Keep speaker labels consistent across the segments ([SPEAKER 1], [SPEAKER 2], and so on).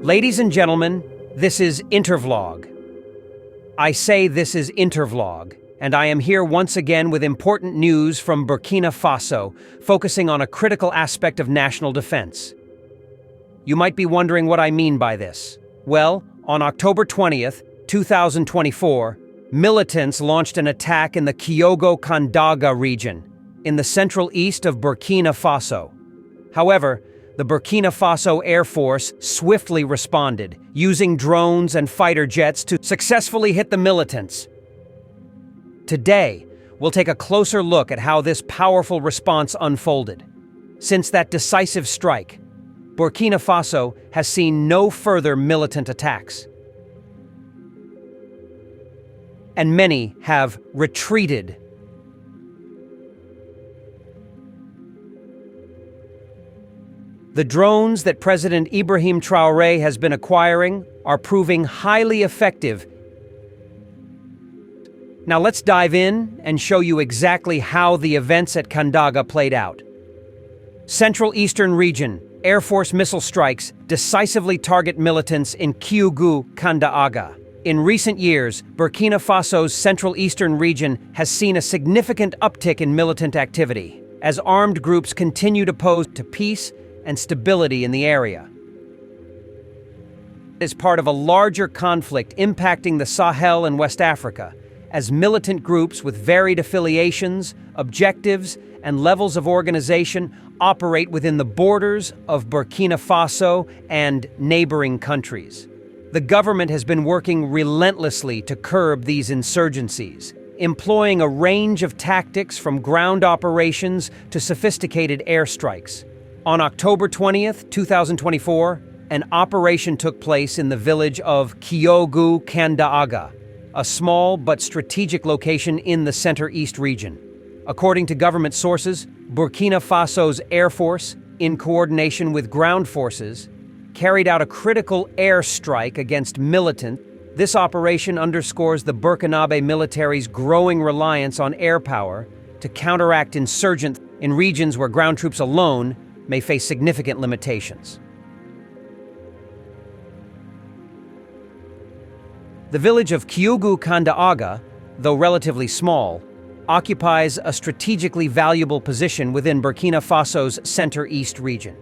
[SPEAKER 1] Ladies and gentlemen, this is Intervlog. I say this is Intervlog, and I am here once again with important news from Burkina Faso, focusing on a critical aspect of national defense. You might be wondering what I mean by this. Well, on October 20th, 2024, militants launched an attack in the Kiougou Kandaaga region, in the central east of Burkina Faso. However, the Burkina Faso Air Force swiftly responded, using drones and fighter jets to successfully hit the militants. Today, we'll take a closer look at how this powerful response unfolded. Since that decisive strike, Burkina Faso has seen no further militant attacks, and many have retreated. The drones that President Ibrahim Traore has been acquiring are proving highly effective. Now let's dive in and show you exactly how the events at Kandaaga played out. Central Eastern Region, Air Force missile strikes decisively target militants in Kiougou Kandaaga. In recent years, Burkina Faso's Central Eastern region has seen a significant uptick in militant activity, as armed groups continue to pose to peace and stability in the area. It is part of a larger conflict impacting the Sahel and West Africa, as militant groups with varied affiliations, objectives, and levels of organization operate within the borders of Burkina Faso and neighboring countries. The government has been working relentlessly to curb these insurgencies, employing a range of tactics from ground operations to sophisticated airstrikes. On October 20th, 2024, an operation took place in the village of Kiougou Kandaaga, a small but strategic location in the Center-East region. According to government sources, Burkina Faso's Air Force, in coordination with ground forces, carried out a critical airstrike against militants. This operation underscores the Burkinabe military's growing reliance on air power to counteract insurgents in regions where ground troops alone may face significant limitations. The village of Kiougou Kandaaga, though relatively small, occupies a strategically valuable position within Burkina Faso's Center-East region.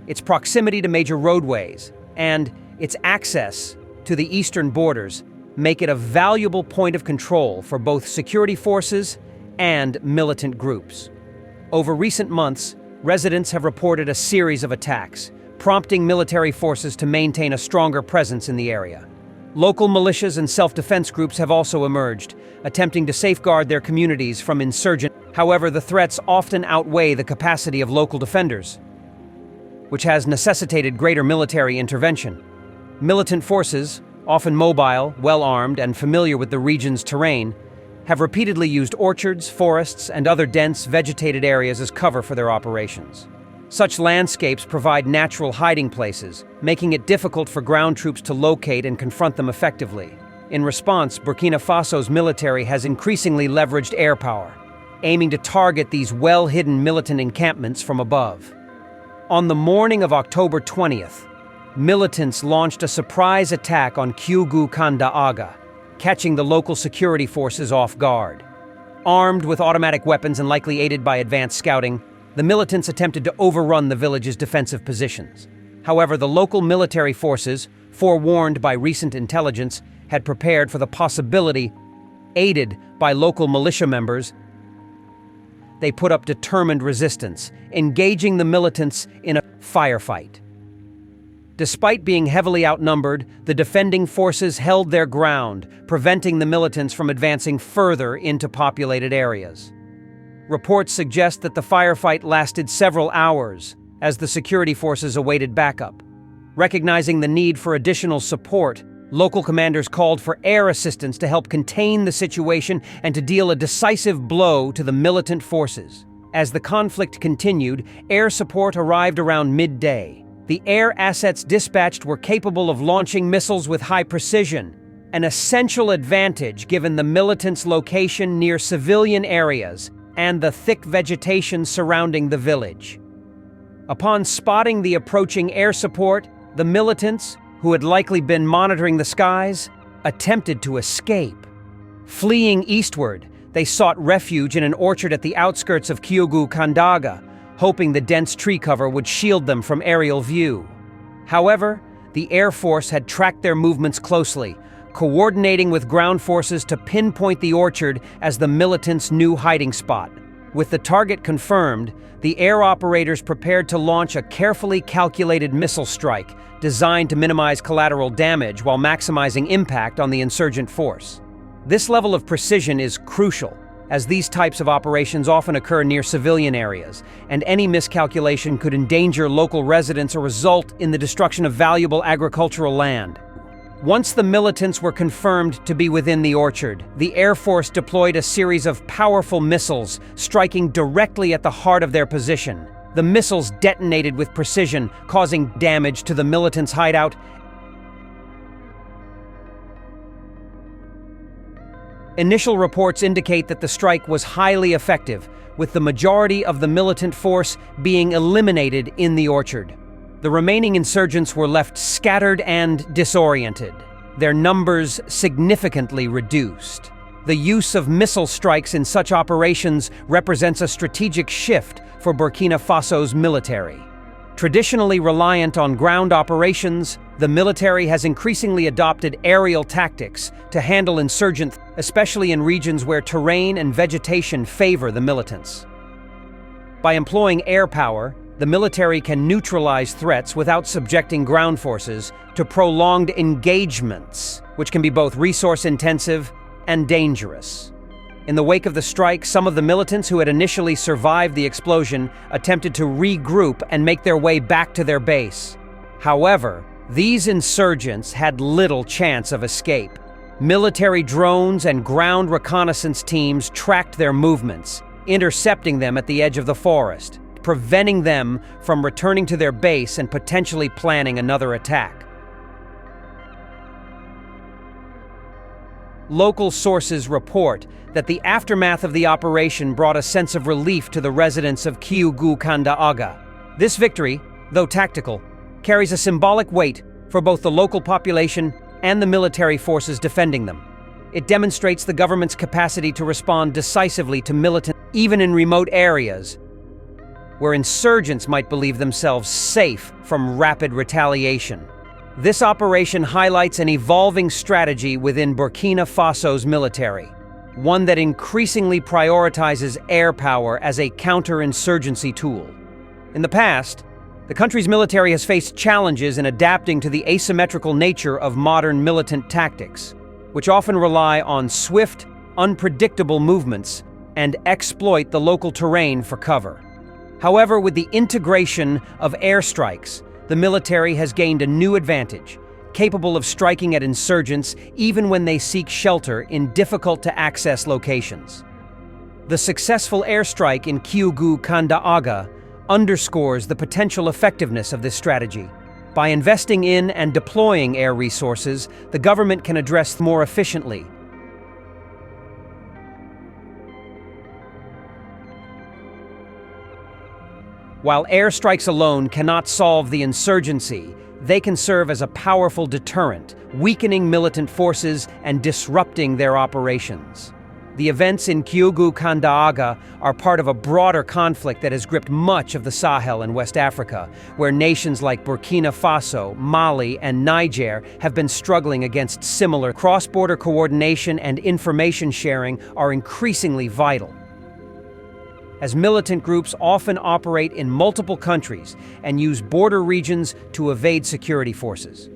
[SPEAKER 1] Its proximity to major roadways and its access to the eastern borders make it a valuable point of control for both security forces and militant groups. Over recent months, residents have reported a series of attacks, prompting military forces to maintain a stronger presence in the area. Local militias and self-defense groups have also emerged, attempting to safeguard their communities from insurgents. However, the threats often outweigh the capacity of local defenders, which has necessitated greater military intervention. Militant forces, often mobile, well-armed, and familiar with the region's terrain, have repeatedly used orchards, forests, and other dense, vegetated areas as cover for their operations. Such landscapes provide natural hiding places, making it difficult for ground troops to locate and confront them effectively. In response, Burkina Faso's military has increasingly leveraged air power, aiming to target these well-hidden militant encampments from above. On the morning of October 20th, militants launched a surprise attack on Kiougou Kandaaga, catching the local security forces off guard. Armed with automatic weapons and likely aided by advanced scouting, the militants attempted to overrun the village's defensive positions. However, the local military forces, forewarned by recent intelligence, had prepared for the possibility. Aided by local militia members, they put up determined resistance, engaging the militants in a firefight. Despite being heavily outnumbered, the defending forces held their ground, preventing the militants from advancing further into populated areas. Reports suggest that the firefight lasted several hours as the security forces awaited backup. Recognizing the need for additional support, local commanders called for air assistance to help contain the situation and to deal a decisive blow to the militant forces. As the conflict continued, air support arrived around midday. The air assets dispatched were capable of launching missiles with high precision, an essential advantage given the militants' location near civilian areas and the thick vegetation surrounding the village. Upon spotting the approaching air support, the militants, who had likely been monitoring the skies, attempted to escape. Fleeing eastward, they sought refuge in an orchard at the outskirts of Kiougou Kandaaga, hoping the dense tree cover would shield them from aerial view. However, the Air Force had tracked their movements closely, coordinating with ground forces to pinpoint the orchard as the militants' new hiding spot. With the target confirmed, the air operators prepared to launch a carefully calculated missile strike designed to minimize collateral damage while maximizing impact on the insurgent force. This level of precision is crucial, as these types of operations often occur near civilian areas, and any miscalculation could endanger local residents or result in the destruction of valuable agricultural land. Once the militants were confirmed to be within the orchard, the Air Force deployed a series of powerful missiles, striking directly at the heart of their position. The missiles detonated with precision, causing damage to the militants' hideout. Initial reports indicate that the strike was highly effective, with the majority of the militant force being eliminated in the orchard. The remaining insurgents were left scattered and disoriented, their numbers significantly reduced. The use of missile strikes in such operations represents a strategic shift for Burkina Faso's military. Traditionally reliant on ground operations, the military has increasingly adopted aerial tactics to handle insurgents, especially in regions where terrain and vegetation favor the militants. By employing air power, the military can neutralize threats without subjecting ground forces to prolonged engagements, which can be both resource-intensive and dangerous. In the wake of the strike, some of the militants who had initially survived the explosion attempted to regroup and make their way back to their base. However, these insurgents had little chance of escape. Military drones and ground reconnaissance teams tracked their movements, intercepting them at the edge of the forest, preventing them from returning to their base and potentially planning another attack. Local sources report that the aftermath of the operation brought a sense of relief to the residents of Kiougou Kandaaga. This victory, though tactical, carries a symbolic weight for both the local population and the military forces defending them. It demonstrates the government's capacity to respond decisively to militants, even in remote areas, where insurgents might believe themselves safe from rapid retaliation. This operation highlights an evolving strategy within Burkina Faso's military, one that increasingly prioritizes air power as a counterinsurgency tool. In the past, the country's military has faced challenges in adapting to the asymmetrical nature of modern militant tactics, which often rely on swift, unpredictable movements and exploit the local terrain for cover. However, with the integration of airstrikes, the military has gained a new advantage, capable of striking at insurgents even when they seek shelter in difficult-to-access locations. The successful airstrike in Kiougou Kandaaga underscores the potential effectiveness of this strategy. By investing in and deploying air resources, the government can address more efficiently. While airstrikes alone cannot solve the insurgency, they can serve as a powerful deterrent, weakening militant forces and disrupting their operations. The events in Kiougou Kandaaga are part of a broader conflict that has gripped much of the Sahel and West Africa, where nations like Burkina Faso, Mali, and Niger have been struggling against similar. Cross-border coordination and information sharing are increasingly vital, as militant groups often operate in multiple countries and use border regions to evade security forces.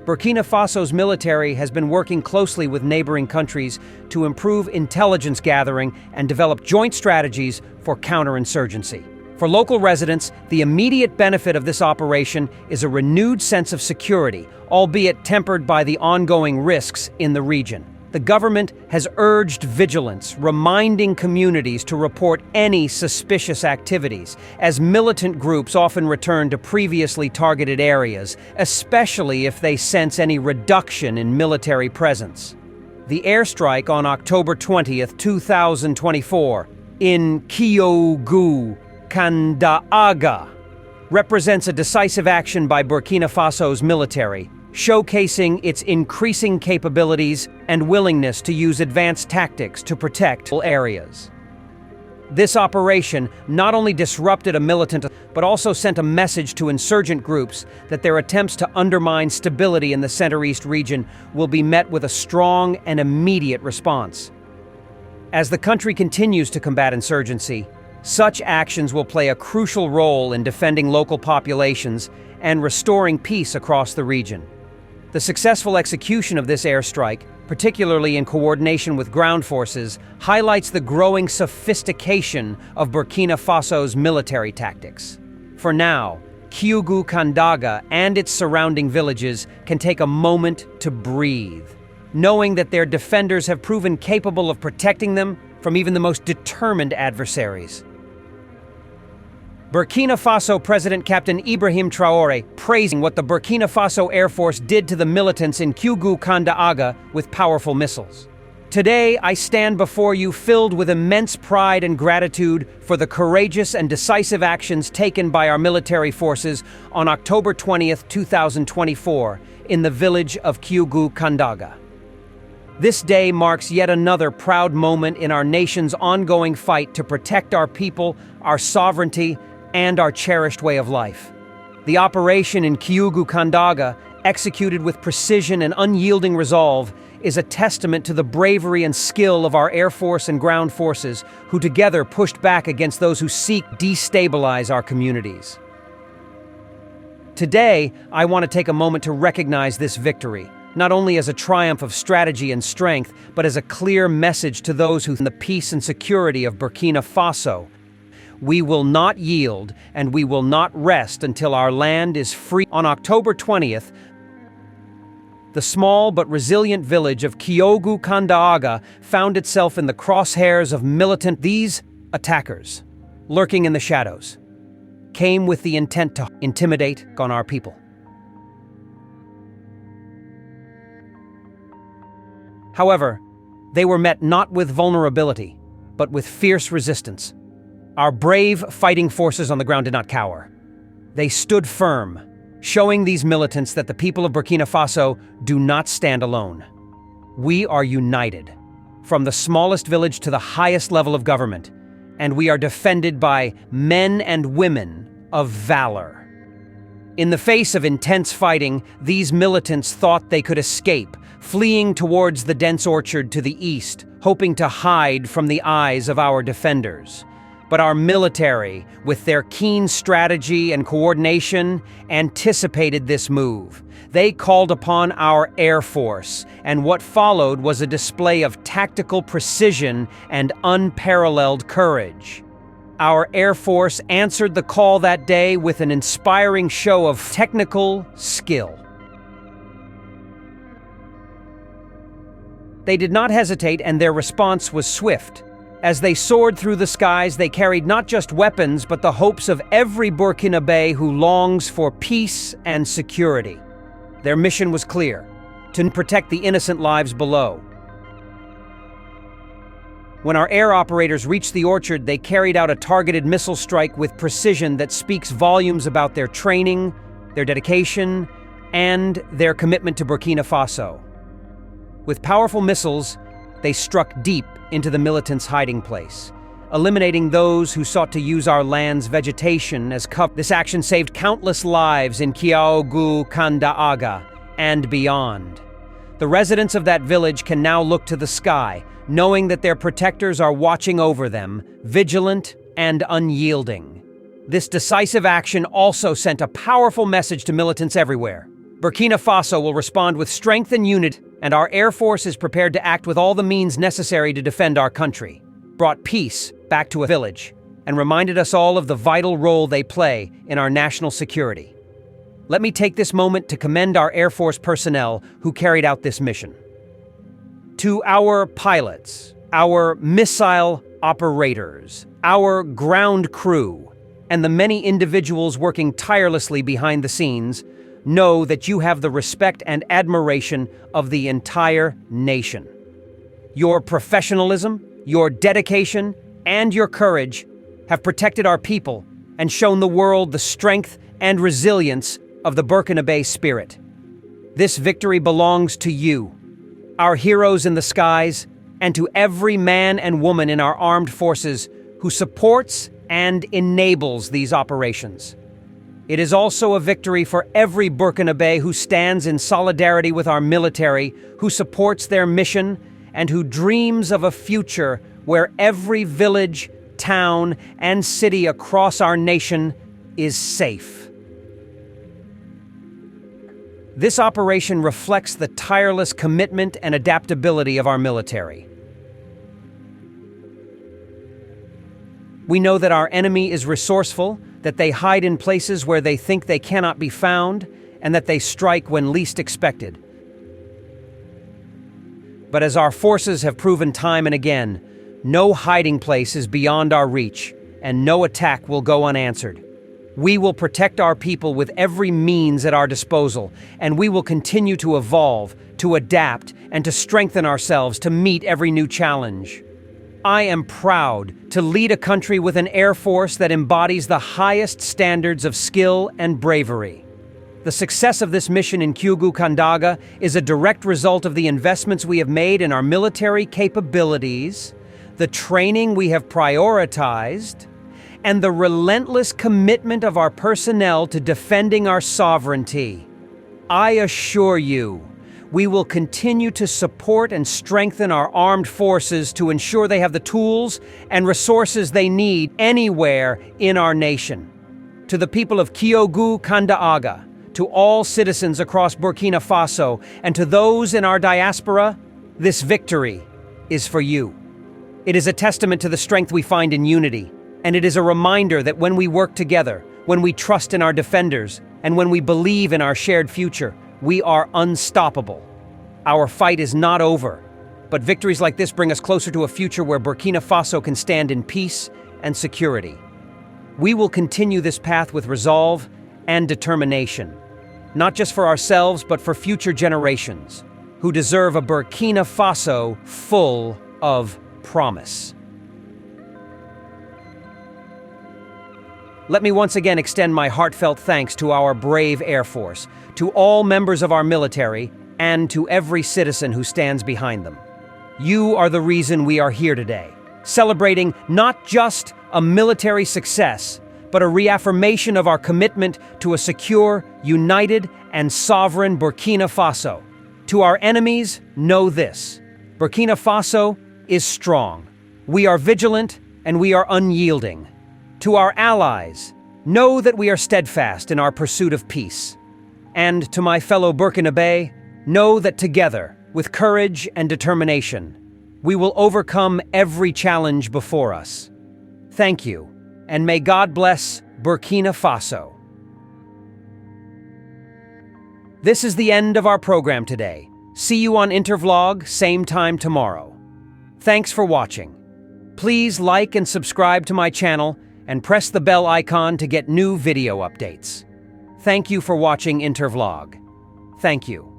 [SPEAKER 1] Burkina Faso's military has been working closely with neighboring countries to improve intelligence gathering and develop joint strategies for counterinsurgency. For local residents, the immediate benefit of this operation is a renewed sense of security, albeit tempered by the ongoing risks in the region. The government has urged vigilance, reminding communities to report any suspicious activities, as militant groups often return to previously targeted areas, especially if they sense any reduction in military presence. The airstrike on October 20th, 2024, in Kiougou Kandaaga, represents a decisive action by Burkina Faso's military, showcasing its increasing capabilities and willingness to use advanced tactics to protect areas. This operation not only disrupted a militant, but also sent a message to insurgent groups that their attempts to undermine stability in the Center-East region will be met with a strong and immediate response. As the country continues to combat insurgency, such actions will play a crucial role in defending local populations and restoring peace across the region. The successful execution of this airstrike, particularly in coordination with ground forces, highlights the growing sophistication of Burkina Faso's military tactics. For now, Kiougou Kandaaga and its surrounding villages can take a moment to breathe, knowing that their defenders have proven capable of protecting them from even the most determined adversaries. Burkina Faso President Captain Ibrahim Traore praising what the Burkina Faso Air Force did to the militants in Kiougou Kandaaga with powerful missiles. Today, I stand before you filled with immense pride and gratitude for the courageous and decisive actions taken by our military forces on October 20th, 2024, in the village of Kiougou Kandaaga. This day marks yet another proud moment in our nation's ongoing fight to protect our people, our sovereignty, and our cherished way of life. The operation in Kiougou Kandaaga, executed with precision and unyielding resolve, is a testament to the bravery and skill of our Air Force and ground forces, who together pushed back against those who seek to destabilize our communities. Today, I want to take a moment to recognize this victory, not only as a triumph of strategy and strength, but as a clear message to those who the peace and security of Burkina Faso. We will not yield, and we will not rest until our land is free. On October 20th, the small but resilient village of Kiougou Kandaaga found itself in the crosshairs of militant. These attackers, lurking in the shadows, came with the intent to intimidate on our people. However, they were met not with vulnerability, but with fierce resistance. Our brave fighting forces on the ground did not cower. They stood firm, showing these militants that the people of Burkina Faso do not stand alone. We are united, from the smallest village to the highest level of government, and we are defended by men and women of valor. In the face of intense fighting, these militants thought they could escape, fleeing towards the dense orchard to the east, hoping to hide from the eyes of our defenders. But our military, with their keen strategy and coordination, anticipated this move. They called upon our Air Force, and what followed was a display of tactical precision and unparalleled courage. Our Air Force answered the call that day with an inspiring show of technical skill. They did not hesitate, and their response was swift. As they soared through the skies, they carried not just weapons, but the hopes of every Burkinabe who longs for peace and security. Their mission was clear: to protect the innocent lives below. When our air operators reached the orchard, they carried out a targeted missile strike with precision that speaks volumes about their training, their dedication, and their commitment to Burkina Faso. With powerful missiles, they struck deep into the militants' hiding place, eliminating those who sought to use our land's vegetation as cover. This action saved countless lives in Kiougou Kandaaga and beyond. The residents of that village can now look to the sky, knowing that their protectors are watching over them, vigilant and unyielding. This decisive action also sent a powerful message to militants everywhere. Burkina Faso will respond with strength and unity, and our Air Force is prepared to act with all the means necessary to defend our country. Brought peace back to a village, and reminded us all of the vital role they play in our national security. Let me take this moment to commend our Air Force personnel who carried out this mission. To our pilots, our missile operators, our ground crew, and the many individuals working tirelessly behind the scenes, know that you have the respect and admiration of the entire nation. Your professionalism, your dedication, and your courage have protected our people and shown the world the strength and resilience of the Burkinabe spirit. This victory belongs to you, our heroes in the skies, and to every man and woman in our armed forces who supports and enables these operations. It is also a victory for every Burkinabe who stands in solidarity with our military, who supports their mission, and who dreams of a future where every village, town, and city across our nation is safe. This operation reflects the tireless commitment and adaptability of our military. We know that our enemy is resourceful, that they hide in places where they think they cannot be found, and that they strike when least expected. But as our forces have proven time and again, no hiding place is beyond our reach, and no attack will go unanswered. We will protect our people with every means at our disposal, and we will continue to evolve, to adapt, and to strengthen ourselves to meet every new challenge. I am proud to lead a country with an air force that embodies the highest standards of skill and bravery. The success of this mission in Kiougou Kandaaga is a direct result of the investments we have made in our military capabilities, the training we have prioritized, and the relentless commitment of our personnel to defending our sovereignty. I assure you, we will continue to support and strengthen our armed forces to ensure they have the tools and resources they need anywhere in our nation. To the people of Kiougou Kandaaga, to all citizens across Burkina Faso, and to those in our diaspora, this victory is for you. It is a testament to the strength we find in unity, and it is a reminder that when we work together, when we trust in our defenders, and when we believe in our shared future, we are unstoppable. Our fight is not over, but victories like this bring us closer to a future where Burkina Faso can stand in peace and security. We will continue this path with resolve and determination, not just for ourselves, but for future generations who deserve a Burkina Faso full of promise. Let me once again extend my heartfelt thanks to our brave Air Force, to all members of our military, and to every citizen who stands behind them. You are the reason we are here today, celebrating not just a military success, but a reaffirmation of our commitment to a secure, united, and sovereign Burkina Faso. To our enemies, know this: Burkina Faso is strong. We are vigilant and we are unyielding. To our allies, know that we are steadfast in our pursuit of peace. And to my fellow Burkinabe, know that together, with courage and determination, we will overcome every challenge before us. Thank you, and may God bless Burkina Faso. This is the end of our program today. See you on Intervlog, same time tomorrow. Thanks for watching. Please like and subscribe to my channel and press the bell icon to get new video updates. Thank you for watching Intervlog. Thank you.